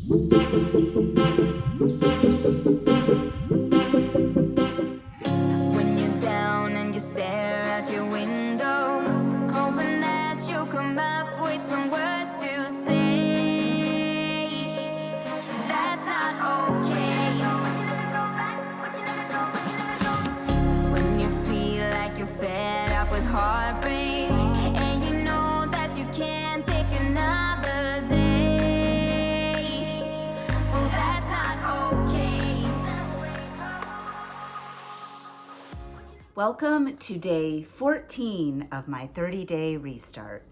When you're down and you stare out your window, hoping that you'll come up with some words to say. That's not okay. When you feel like you're fed up with heartbreak, and you know that you can't take another day. Well, that's not okay. Welcome to day 14 of my 30-day restart.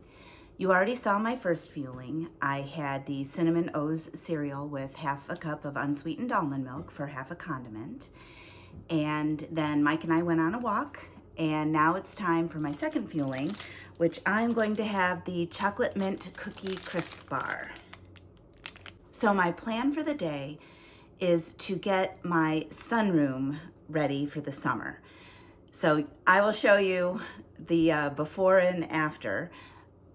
You already saw my first fueling. I had the Cinnamon O's cereal with half a cup of unsweetened almond milk for half a condiment. And then Mike and I went on a walk, and now it's time for my second fueling, which I'm going to have the chocolate mint cookie crisp bar. So my plan for the day is to get my sunroom ready for the summer. So I will show you the before and after,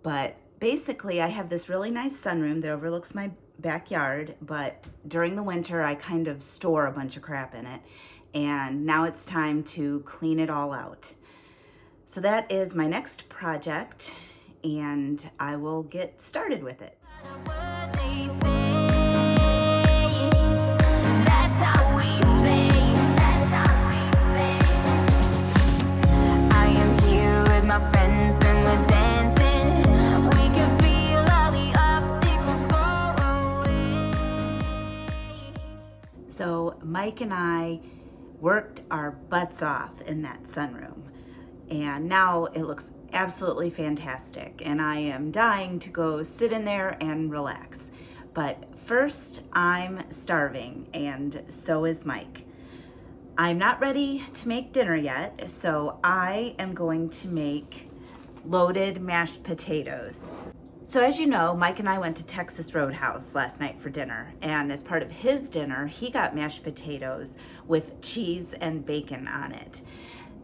but basically I have this really nice sunroom that overlooks my backyard, but during the winter I kind of store a bunch of crap in it, and now it's time to clean it all out. So that is my next project, and I will get started with it. What they say, that's how we play. That's how we play. I am here with my friends and we're dancing. We can feel all the obstacles go away. So Mike and I worked our butts off in that sunroom, and now it looks absolutely fantastic, and I am dying to go sit in there and relax. But first, I'm starving, and so is Mike. I'm not ready to make dinner yet, so I am going to make loaded mashed potatoes. So as you know, Mike and I went to Texas Roadhouse last night for dinner, and as part of his dinner, he got mashed potatoes with cheese and bacon on it.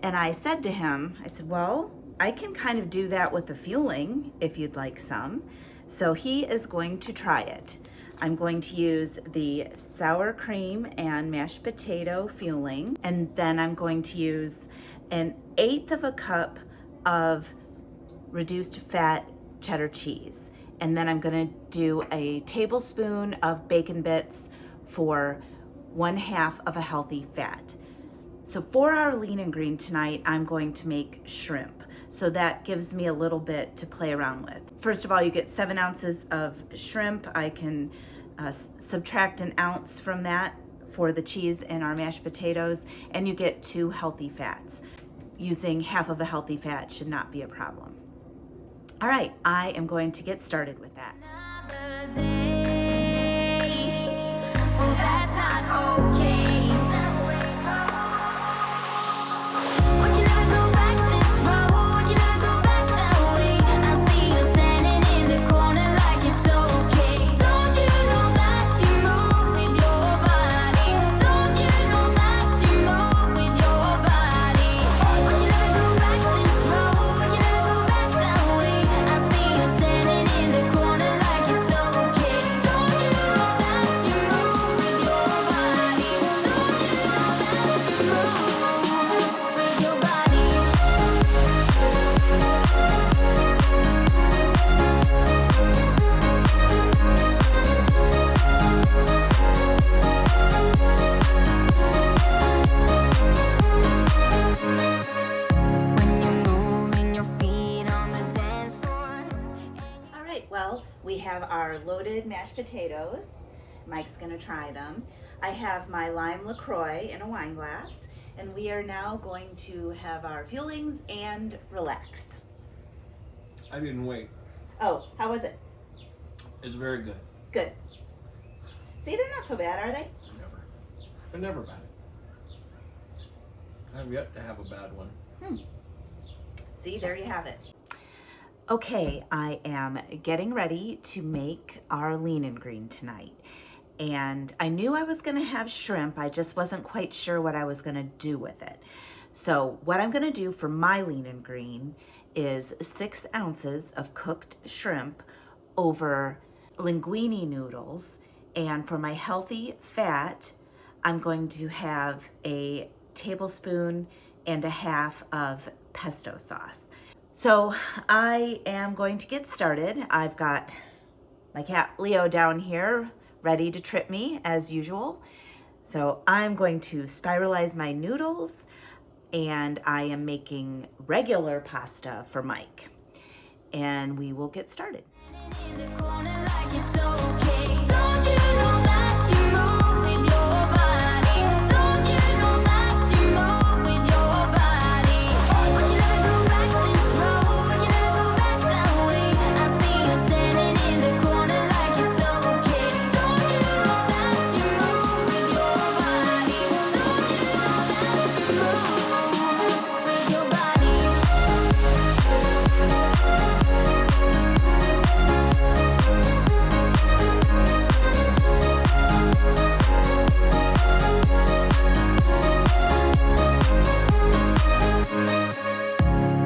And I said to him, I said, well, I can kind of do that with the fueling if you'd like some. So he is going to try it. I'm going to use the sour cream and mashed potato fueling, and then I'm going to use 1/8 of a cup of reduced fat cheddar cheese. And then I'm gonna do a tablespoon of bacon bits for 1/2 of a healthy fat. So for our lean and green tonight, I'm going to make shrimp. So that gives me a little bit to play around with. First of all, you get 7 ounces of shrimp. I can subtract 1 ounce from that for the cheese and our mashed potatoes, and you get 2 healthy fats. Using 1/2 of a healthy fat should not be a problem. All right, I am going to get started with that. Another day. Well, that's not okay. We can never go back this road. We can never go back that way. I see you standing in the corner like it's okay. Don't you know that you move with your body? Don't you know that you move with your body? We can never go back this road. We can never go back that way. I see you standing in the corner like it's okay. Don't you know that you move with your body? Don't you know that you move with your body? When you're moving your feet on the dance floor. All right, well, we have our loaded mashed potatoes. Mike's gonna try them. I have my lime LaCroix in a wine glass, and we are now going to have our fuelings and relax. I didn't wait. Oh, how was it? It's very good. Good. See, they're not so bad, are they? Never. They're never bad. I have yet to have a bad one. See, there you have it. Okay, I am getting ready to make our lean and green tonight. And I knew I was gonna have shrimp, I just wasn't quite sure what I was gonna do with it. So what I'm gonna do for my lean and green is 6 ounces of cooked shrimp over linguine noodles And for my healthy fat, I'm going to have a tablespoon and a half of pesto sauce. So I am going to get started. I've got my cat Leo down here ready to trip me as usual. So I'm going to spiralize my noodles, and I am making regular pasta for Mike. And we will get started. In the corner like it's okay. Don't you know that you move with your body? Don't you know that you move with your body? We can never go back this road. We can never go back that way. I see you standing in the corner like it's okay. Don't you know that you move with your body? Don't you know that you move with your body?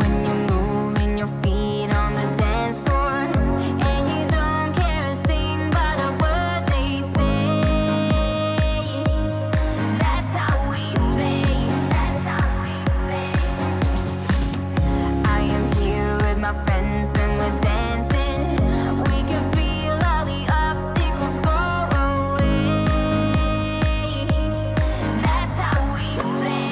When you're moving your feet on the dance floor, and you don't care a thing about a word they say, that's how we play. That's how we play. I am here with my friends and we're dancing. We can feel all the obstacles go away. That's how we play.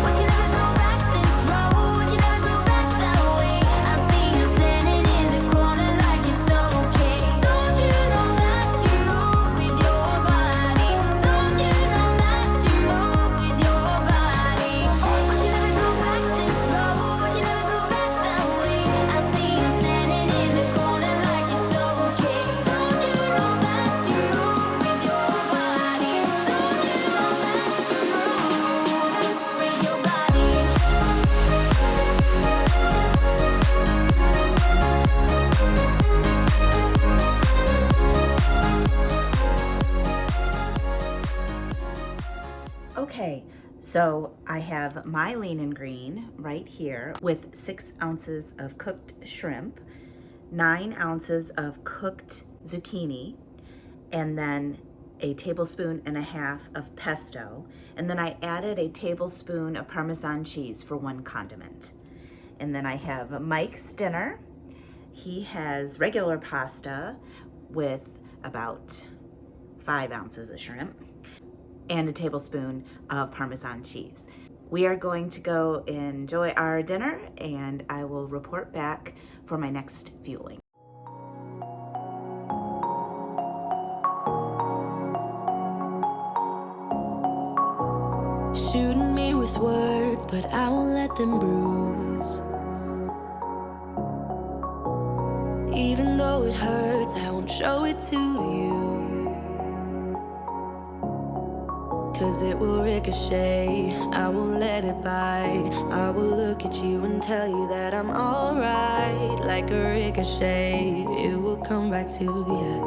We can never go back this road. We can never go back that way. I see you standing in the corner like it's okay. Don't you know that you move with your body? Don't you know that you move with your body? We can never go back this road. We can never go back that way. I see you standing in the corner like it's okay. Don't you know that you move with your body? Don't you know that you move with your body? Okay, so I have my lean and green right here with 6 ounces of cooked shrimp, 9 ounces of cooked zucchini, and then a tablespoon and a half of pesto. And then I added a tablespoon of Parmesan cheese for one condiment. And then I have Mike's dinner. He has regular pasta with about 5 ounces of shrimp and a tablespoon of Parmesan cheese. We are going to go enjoy our dinner, and I will report back for my next fueling. Shooting me with words, but I won't let them bruise. Even though it hurts, I won't show it to you. 'Cause it will ricochet, I won't let it bite. I will look at you and tell you that I'm alright. Like a ricochet, it will come back to you.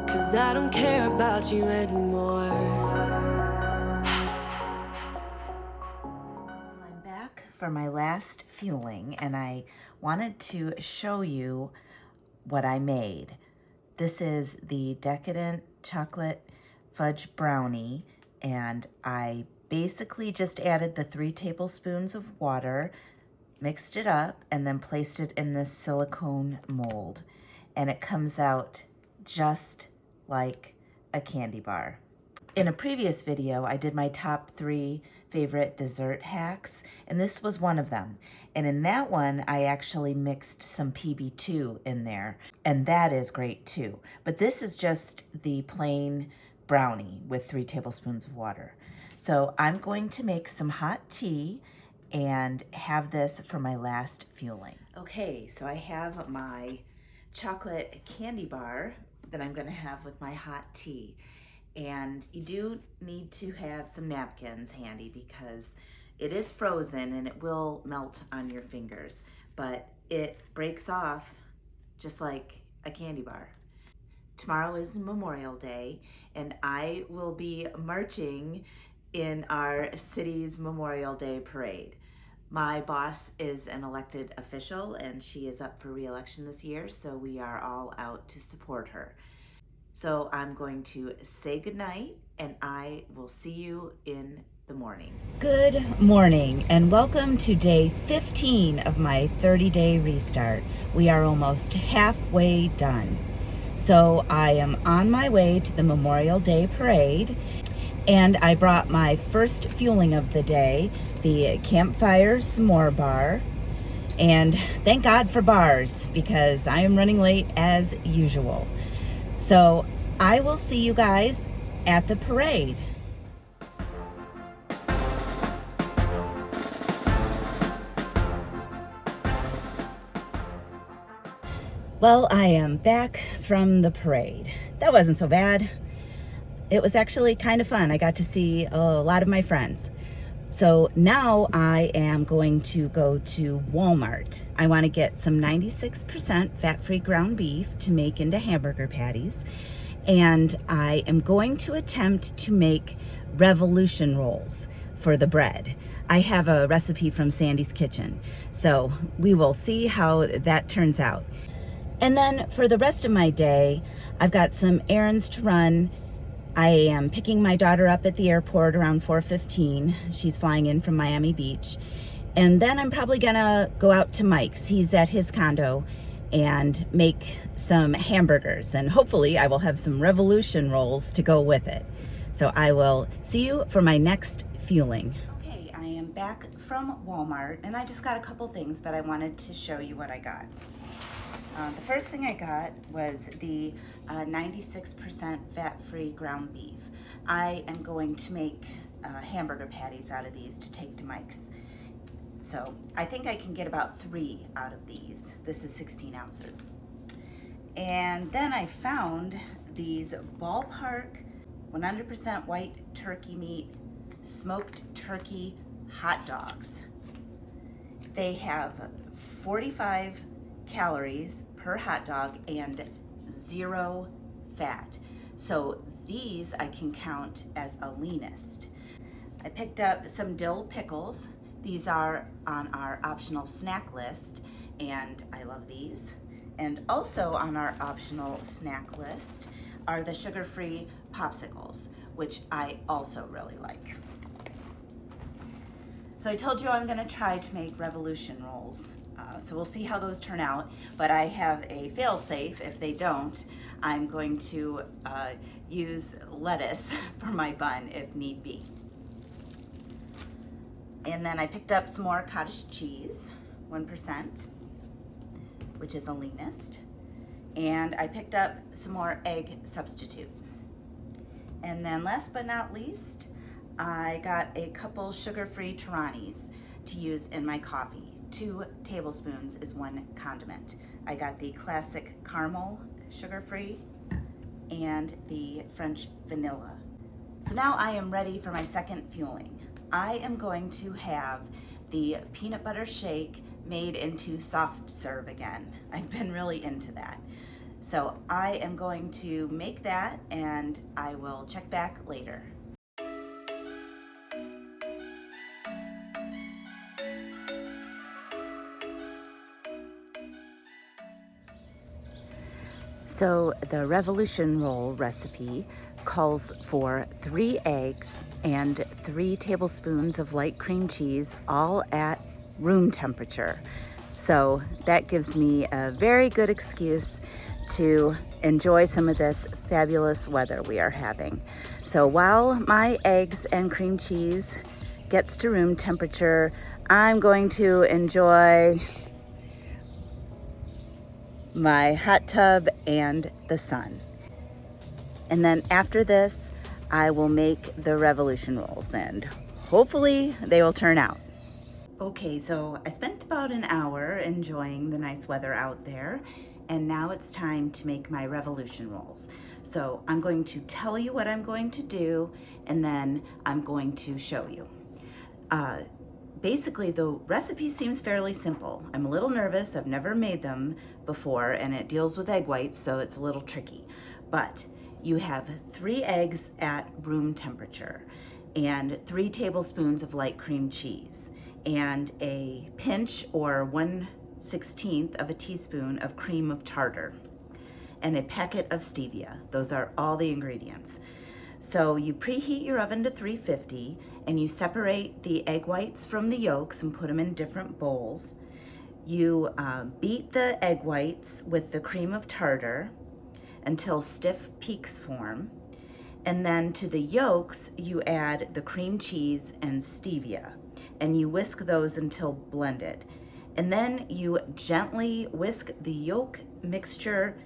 'Cause I don't care about you anymore. I'm back for my last fueling, and I wanted to show you what I made. This is the Decadent Chocolate Fudge Brownie, and I basically just added the 3 tablespoons of water, mixed it up, and then placed it in this silicone mold. And it comes out just like a candy bar. In a previous video, I did my top 3 favorite dessert hacks, and this was one of them. And in that one, I actually mixed some PB2 in there, and that is great too. But this is just the plain brownie with 3 tablespoons of water. So I'm going to make some hot tea and have this for my last fueling. Okay, so I have my chocolate candy bar that I'm gonna have with my hot tea. And you do need to have some napkins handy because it is frozen and it will melt on your fingers, but it breaks off just like a candy bar. Tomorrow is Memorial Day, and I will be marching in our city's Memorial Day parade. My boss is an elected official and she is up for re-election this year, so we are all out to support her. So I'm going to say goodnight and I will see you in the morning. Good morning and welcome to day 15 of my 30-day restart. We are almost halfway done. So I am on my way to the Memorial Day parade, and I brought my first fueling of the day, the Campfire S'mores Bar. And thank God for bars, because I am running late as usual. So I will see you guys at the parade. Well, I am back from the parade. That wasn't so bad. It was actually kind of fun. I got to see a lot of my friends. So now I am going to go to Walmart. I want to get some 96% fat-free ground beef to make into hamburger patties. And I am going to attempt to make revolution rolls for the bread. I have a recipe from Sandy's Kitchen, so we will see how that turns out. And then for the rest of my day, I've got some errands to run. I am picking my daughter up at the airport around 4:15. She's flying in from Miami Beach. And then I'm probably gonna go out to Mike's. He's at his condo, and make some hamburgers. And hopefully I will have some revolution rolls to go with it. So I will see you for my next fueling. Okay, I am back from Walmart and I just got a couple things, but I wanted to show you what I got. The first thing I got was the 96% fat-free ground beef. I am going to make hamburger patties out of these to take to Mike's. So I think I can get about 3 out of these. This is 16 ounces. And then I found these Ballpark 100% white turkey meat smoked turkey hot dogs. They have 45 calories per hot dog and 0 fat. So these I can count as a leanest. I picked up some dill pickles. These are on our optional snack list and I love these. And also on our optional snack list are the sugar-free popsicles, which I also really like. So I told you I'm gonna try to make revolution rolls. So we'll see how those turn out, but I have a fail-safe. If they don't, I'm going to use lettuce for my bun if need be. And then I picked up some more cottage cheese, 1%, which is the leanest. And I picked up some more egg substitute. And then last but not least, I got a couple sugar-free Tiranis to use in my coffee. 2 tablespoons is 1 condiment. I got the classic caramel sugar-free and the French vanilla. So now I am ready for my second fueling. I am going to have the peanut butter shake made into soft serve again. I've been really into that. So I am going to make that and I will check back later. So the revolution roll recipe calls for 3 eggs and 3 tablespoons of light cream cheese, all at room temperature. So that gives me a very good excuse to enjoy some of this fabulous weather we are having. So while my eggs and cream cheese gets to room temperature, I'm going to enjoy my hot tub and the sun. And then after this, I will make the revolution rolls and hopefully they will turn out. Okay, so I spent about an hour enjoying the nice weather out there, and now it's time to make my revolution rolls. So I'm going to tell you what I'm going to do, and then I'm going to show you. Basically, the recipe seems fairly simple. I'm a little nervous. I've never made them before, and it deals with egg whites, so it's a little tricky. But you have 3 eggs at room temperature and 3 tablespoons of light cream cheese and a pinch or 1/16 of a teaspoon of cream of tartar, and a packet of stevia. Those are all the ingredients. So you preheat your oven to 350 and you separate the egg whites from the yolks and put them in different bowls. You beat the egg whites with the cream of tartar until stiff peaks form. And then to the yolks, you add the cream cheese and stevia, and you whisk those until blended. And then you gently whisk the yolk mixture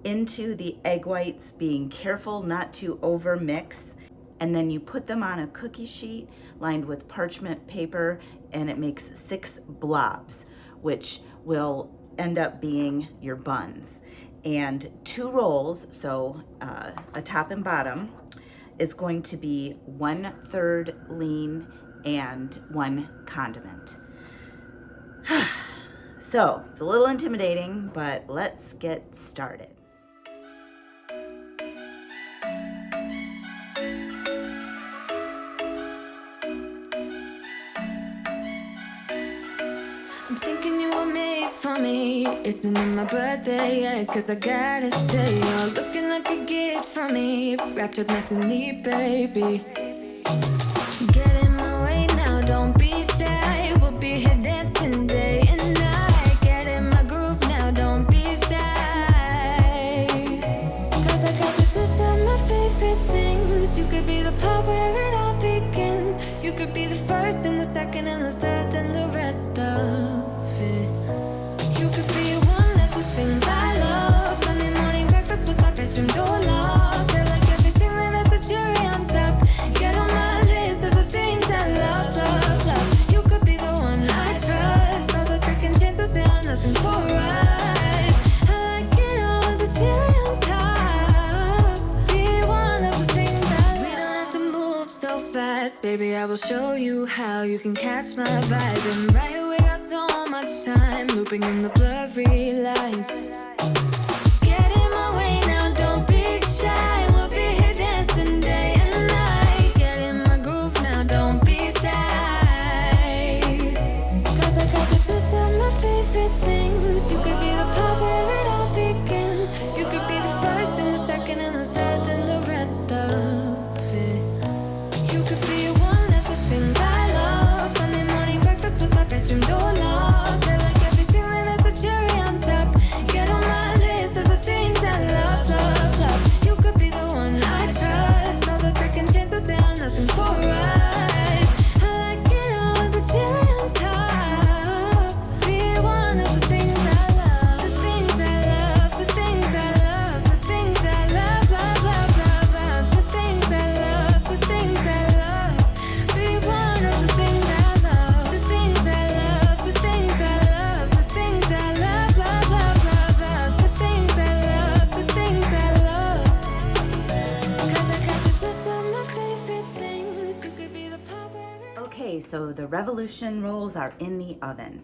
into the egg whites, being careful not to over mix. And then you put them on a cookie sheet lined with parchment paper, and it makes 6 blobs, which will end up being your buns. And 2 rolls, so a top and bottom, is going to be 1/3 lean and 1 condiment. So it's a little intimidating, but let's get started. I'm thinking you were made for me. Isn't it my birthday yet? Cause I gotta say, you're looking like a gift for me. Wrapped up nice and neat, baby. Get in my way now, don't be shy. We'll be here dancing day and night. Get in my groove now, don't be shy. Cause I got this list of my favorite things. You could be the part where it all begins. You could be the first and the second and the third and the rest of it. You could be one of the things I love. Sunday morning breakfast with our bedroom door locked. I like everything that has a cherry on top. Get on my list of the things I love, love, love. You could be the one I trust. All the second chances, they are nothing for us. I like it all with the cherry on top. Be one of the things I love. We don't have to move so fast, baby. I will show you how you can catch my vibe. And right away, got so much time looping in the blurry lights. Get in my way now, don't be shy. We'll be here dancing day and night. Get in my groove now, don't be shy. Cause I got this list of my favorite things. You could be the part where it all begins. You could be the first and the second and the third and the rest of it. You could be one of the things I love. Sunday morning breakfast with our bedroom door locked. I like everything that has a cherry on top. Get on my list of the things I love, love, love. You could be the one I trust. All the second chances, they are nothing for us. I like it all with the cherry on top. Be one of the things I love. The things I love, the things I love, the things I love, love, love, love, love. The things I love, the things I love. Be one of the things I love. The things I love, the things I love, the things I love, love, love, love, love. The things I love, the things I love. Cause I got this list of my favorite things. You could be the part where it Okay, so the Revolution rolls are in the oven.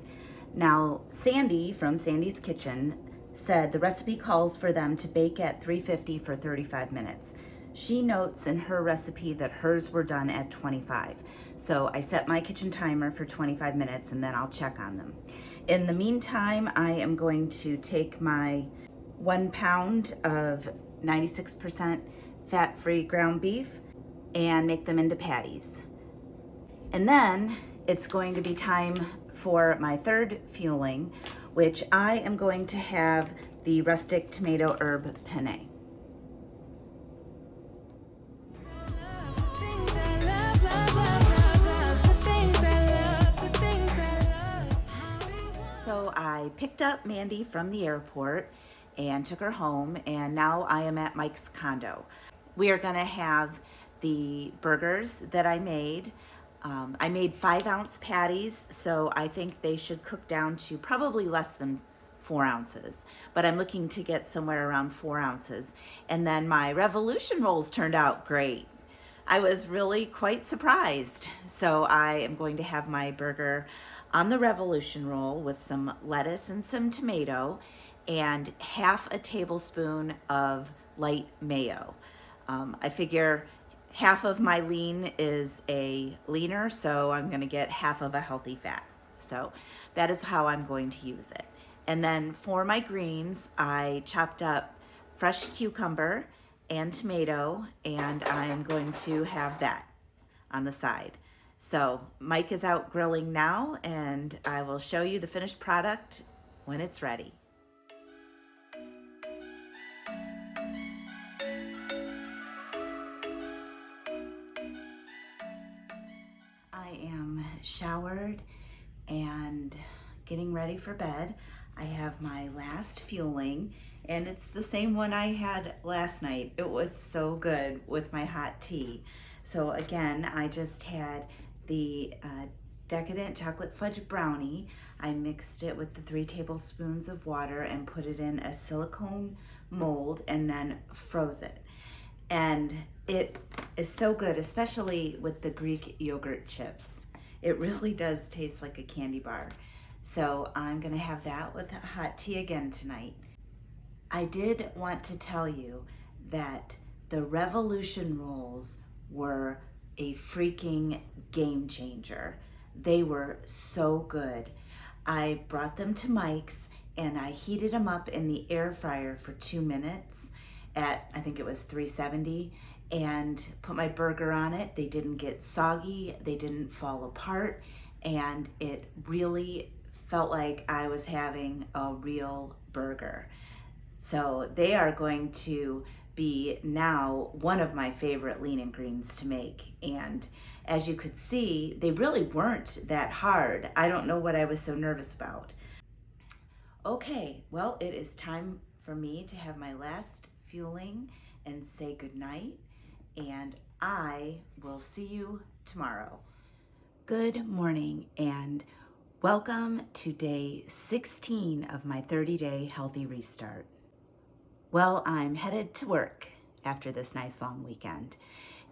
Now, Sandy from Sandy's Kitchen said the recipe calls for them to bake at 350 for 35 minutes. She notes in her recipe that hers were done at 25. So I set my kitchen timer for 25 minutes and then I'll check on them. In the meantime, I am going to take my 1 pound of 96% fat-free ground beef and make them into patties. And then it's going to be time for my third fueling, which I am going to have the Rustic tomato herb penne. love. The things I love, love, love, love, love. The things I love, the things I love. So I picked up Mandy from the airport and took her home, and now I am at Mike's condo. We are gonna have the burgers that I made. I made 5-ounce patties, so I think they should cook down to probably less than 4 ounces, but I'm looking to get somewhere around 4 ounces. And then my Revolution rolls turned out great. I was really quite surprised. So I am going to have my burger on the Revolution roll with some lettuce and some tomato and half a tablespoon of light mayo. I figure half of my lean is a leaner, so I'm gonna get half of a healthy fat. So that is how I'm going to use it. And then for my greens, I chopped up fresh cucumber and tomato, and I'm going to have that on the side. So Mike is out grilling now, and I will show you the finished product when it's ready. I am showered and getting ready for bed. I have my last fueling, and it's the same one I had last night. It was so good with my hot tea. So again, I just had the Decadent Chocolate Fudge Brownie. I mixed it with the 3 tablespoons of water and put it in a silicone mold and then froze it. And it is so good, especially with the Greek yogurt chips. It really does taste like a candy bar. So I'm gonna have that with hot tea again tonight. I did want to tell you that the Revolution rolls were a freaking game changer. They were so good. I brought them to Mike's and I heated them up in the air fryer for 2 minutes at, I think it was 370, and put my burger on it. They didn't get soggy, they didn't fall apart, and it really felt like I was having a real burger. So they are going to be now one of my favorite lean and greens to make. And as you could see, they really weren't that hard. I don't know what I was so nervous about. Okay, well, it is time for me to have my last fueling and say goodnight, and I will see you tomorrow. Good morning and welcome to day 16 of my 30-day healthy restart. Well, I'm headed to work after this nice long weekend,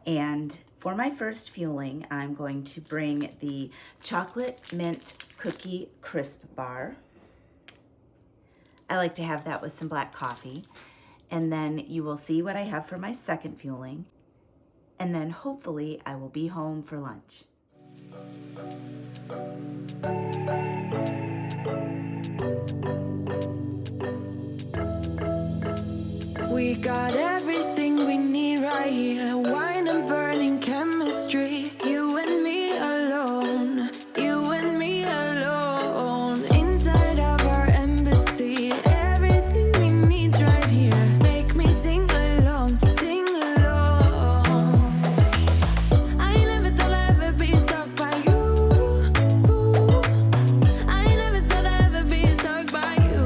and for my first fueling, I'm going to bring the chocolate mint cookie crisp bar. I like to have that with some black coffee. And then you will see what I have for my second fueling. And then hopefully I will be home for lunch. We got everything we need right here. Wine and burning chemistry. You and me alone. You and me alone. Inside of our embassy. Everything we need right here. Make me sing along. Sing along. I never thought I'd ever be stuck by you. I never thought I'd ever be stuck by you.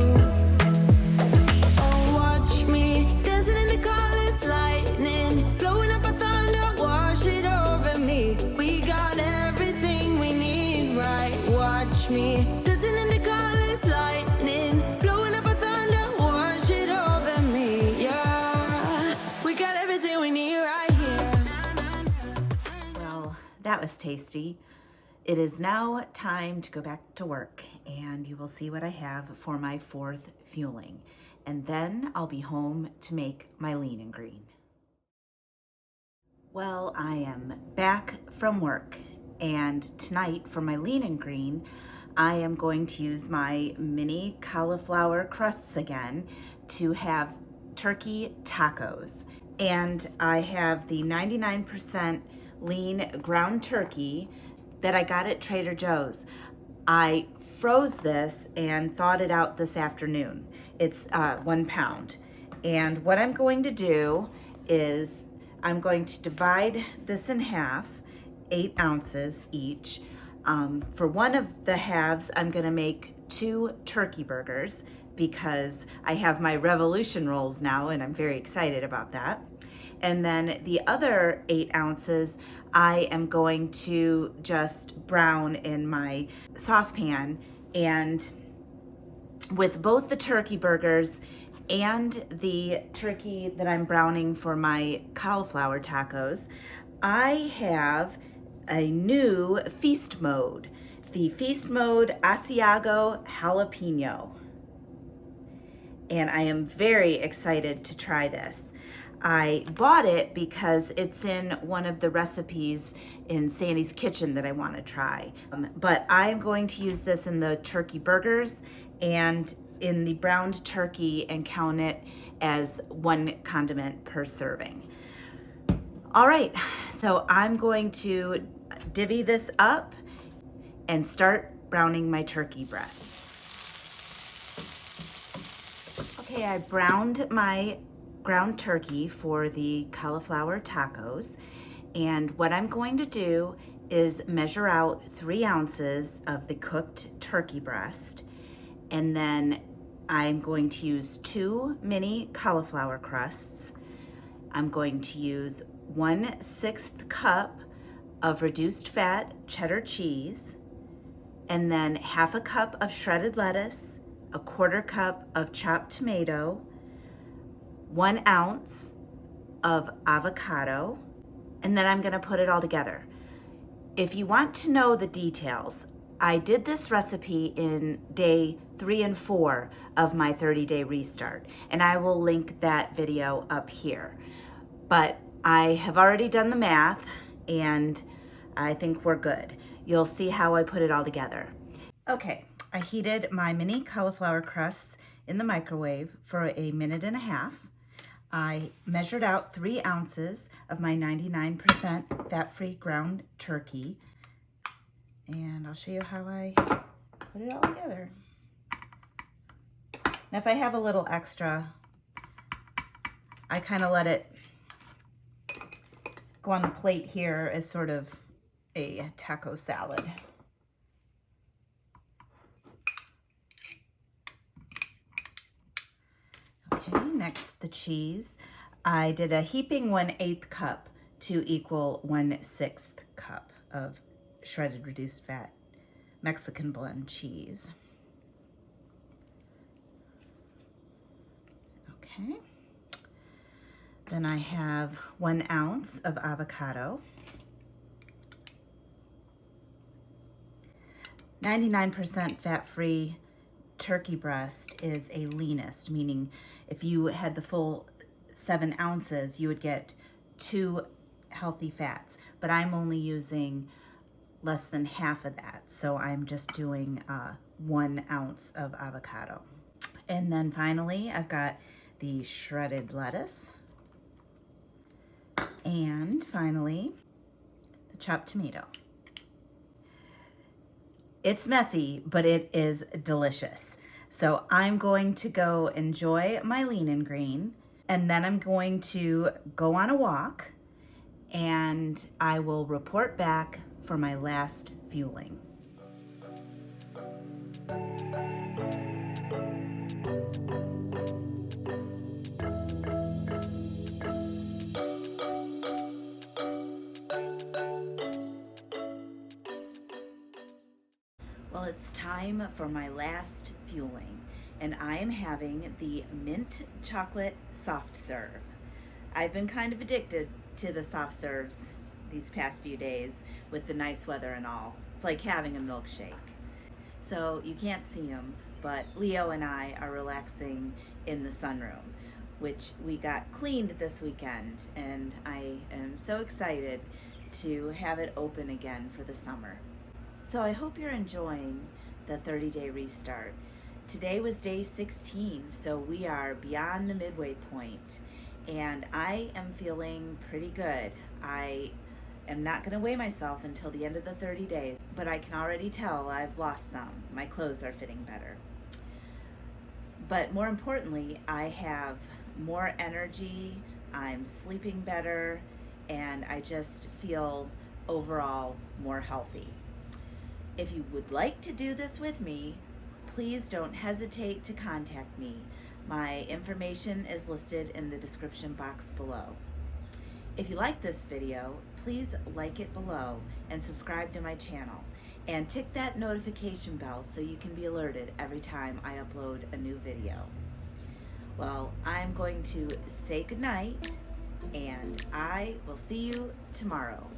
Oh, watch me dancing in the colors, lightning, blowing up a thunder, wash it over me. We got everything we need, right? Watch me dancing in the colors, lightning, blowing up a thunder, wash it over me. Yeah, we got everything we need right here. Well, that was tasty. It is now time to go back to work, and you will see what I have for my fourth fueling. And then I'll be home to make my lean and green. Well, I am back from work, and tonight for my lean and green, I am going to use my mini cauliflower crusts again to have turkey tacos. And I have the 99% lean ground turkey that I got at Trader Joe's. I froze this and thawed it out this afternoon. It's 1 pound. And what I'm going to do is I'm going to divide this in half, 8 ounces each. For one of the halves, I'm gonna make 2 turkey burgers because I have my Revolution rolls now and I'm very excited about that. And then the other 8 ounces, I am going to just brown in my saucepan. And with both the turkey burgers and the turkey that I'm browning for my cauliflower tacos, I have a new feast mode, the feast mode Asiago jalapeno. And I am very excited to try this. I bought it because it's in one of the recipes in Sandy's kitchen that I want to try. But I'm going to use this in the turkey burgers and in the browned turkey and count it as 1 condiment per serving. All right, so I'm going to divvy this up and start browning my turkey breast. Okay, I browned my ground turkey for the cauliflower tacos, and what I'm going to do is measure out 3 ounces of the cooked turkey breast, and then I'm going to use 2 mini cauliflower crusts. I'm going to use 1/6 cup of reduced fat cheddar cheese, and then 1/2 cup of shredded lettuce, 1/4 cup of chopped tomato, 1 ounce of avocado, and then I'm gonna put it all together. If you want to know the details, I did this recipe in day 3 and 4 of my 30-day restart, and I will link that video up here. But I have already done the math, and I think we're good. You'll see how I put it all together. Okay, I heated my mini cauliflower crusts in the microwave for 1.5 minutes. I measured out 3 ounces of my 99% fat-free ground turkey, and I'll show you how I put it all together. Now, if I have a little extra, I kind of let it go on the plate here as sort of a taco salad. Okay, next the cheese. I did a heaping 1/8 cup to equal 1/6 cup of shredded reduced fat Mexican blend cheese. Okay. Then I have 1 ounce of avocado. 99% fat-free turkey breast is a leanest, meaning if you had the full 7 ounces, you would get 2 healthy fats, but I'm only using less than half of that. So I'm just doing 1 ounce of avocado. And then finally, I've got the shredded lettuce. And finally, the chopped tomato. It's messy, but it is delicious. So I'm going to go enjoy my lean and green, and then I'm going to go on a walk, and I will report back for my last fueling. Well, it's time for my last fueling, and I am having the mint chocolate soft serve. I've been kind of addicted to the soft serves these past few days with the nice weather and all. It's like having a milkshake. So you can't see them, but Leo and I are relaxing in the sunroom, which we got cleaned this weekend, and I am so excited to have it open again for the summer. So I hope you're enjoying the 30-day restart. Today was day 16, so we are beyond the midway point, and I am feeling pretty good. I am not going to weigh myself until the end of the 30 days, but I can already tell I've lost some. My clothes are fitting better. But more importantly, I have more energy, I'm sleeping better, and I just feel overall more healthy. If you would like to do this with me, please don't hesitate to contact me. My information is listed in the description box below. If you like this video, please like it below and subscribe to my channel. And tick that notification bell so you can be alerted every time I upload a new video. Well, I'm going to say goodnight, and I will see you tomorrow.